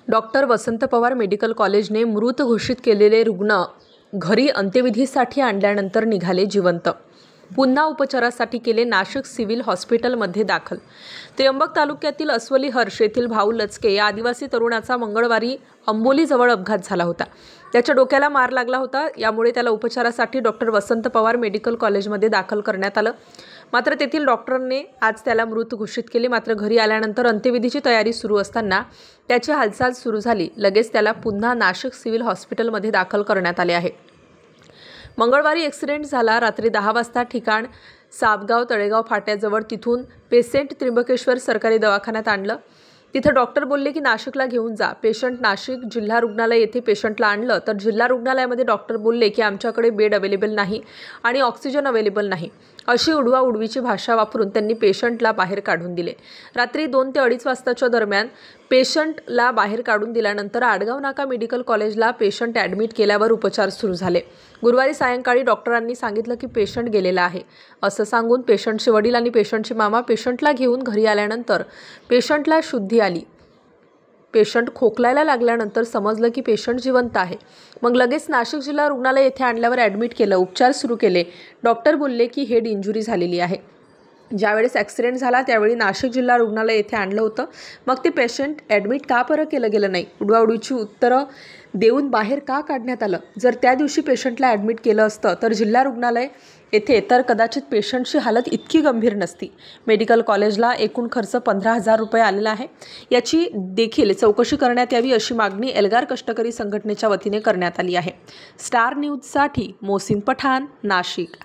Doctor वसंत Pawar medical कॉलेजने मृत घोषित केलेले रुग्ण घरी अंत्यविधीसाठी आणल्यानंतर निघाले जिवंत। पुन्हा उपचारासाठी केले नाशिक सिव्हिल हॉस्पिटलमध्ये दाखल। त्र्यंबक तालुक्यातील अस्वली हर्ष येथील भाऊ लचके या आदिवासी तरुणाचा मंगळवारी अंबोलीजवळ अपघात झाला होता। त्याच्या डोक्याला मार लागला होता, यामुळे त्याला उपचारासाठी डॉक्टर वसंत पवार मेडिकल कॉलेजमध्ये दाखल करण्यात आलं। मात्र तेथील डॉक्टरने आज त्याला मृत घोषित केले। मात्र घरी आल्यानंतर अंत्यविधीची तयारी सुरू असताना त्याची हालचाल सुरू झाली। लगेच त्याला पुन्हा नाशिक सिव्हिल हॉस्पिटलमध्ये दाखल करण्यात आले आहे। मंगळवारी ॲक्सिडेंट झाला। रात्री 10 वाजता ठिकाण सापगाव तळेगाव फाट्याजवळ। तिथून पेशंट त्र्यंबकेश्वर सरकारी दवाखान्यात आणलं। तिथे डॉक्टर बोलले की नाशिकला घेऊन जा। पेशंट नाशिक जिल्हा रुग्णालय येथे पेशंटला आणलं तर जिल्हा रुग्णालयामध्ये डॉक्टर बोलले की आमच्याकडे बेड अवेलेबल नाही आणि ऑक्सिजन अवेलेबल नाही, अशी उडवाउडवीची भाषा वापरून त्यांनी पेशंटला बाहेर काढून दिले। रात्री 2 ते 2:30 वाजताच्या दरम्यान पेशंटला बाहेर काढून दिल्यानंतर आडगाव नाका मेडिकल कॉलेजला पेशंट ॲडमिट केल्यावर उपचार सुरू झाले। गुरुवारी सायंकाळी डॉक्टरांनी सांगितलं की पेशंट गेलेला आहे, असं सांगून पेशंटचे वडील आणि पेशंटचे मामा पेशंटला घेऊन घरी आल्यानंतर पेशंटला शुद्धी आली। पेशंट खोकलायला लागल्यानंतर समजलं की पेशंट जिवंत आहे। मग लगेच नाशिक जिल्हा रुग्णालय येथे आणल्यावर ॲडमिट केलं, उपचार सुरू केले। डॉक्टर बोलले की हेड इंजुरी झालेली आहे। ज्यावेळेस ॲक्सिडेंट झाला त्यावेळी नाशिक जिल्हा रुग्णालय येथे आणलं होतं। मग ते पेशंट ॲडमिट का परत केलं गेलं नाही, उडवाउडवीची उत्तरं देऊन बाहेर का काढण्यात आलं? जर त्या दिवशी पेशंटला ॲडमिट केलं असतं तर जिल्हा रुग्णालय येथे तर कदाचित पेशंटची हालत इतकी गंभीर नसती। मेडिकल कॉलेजला एकूण खर्च 15,000 रुपये आलेला आहे। याची देखील चौकशी करण्यात यावी अशी मागणी एल्गार कष्टकरी संघटनेच्या वतीने करण्यात आली आहे। स्टार न्यूजसाठी मोहसिन पठाण, नाशिक।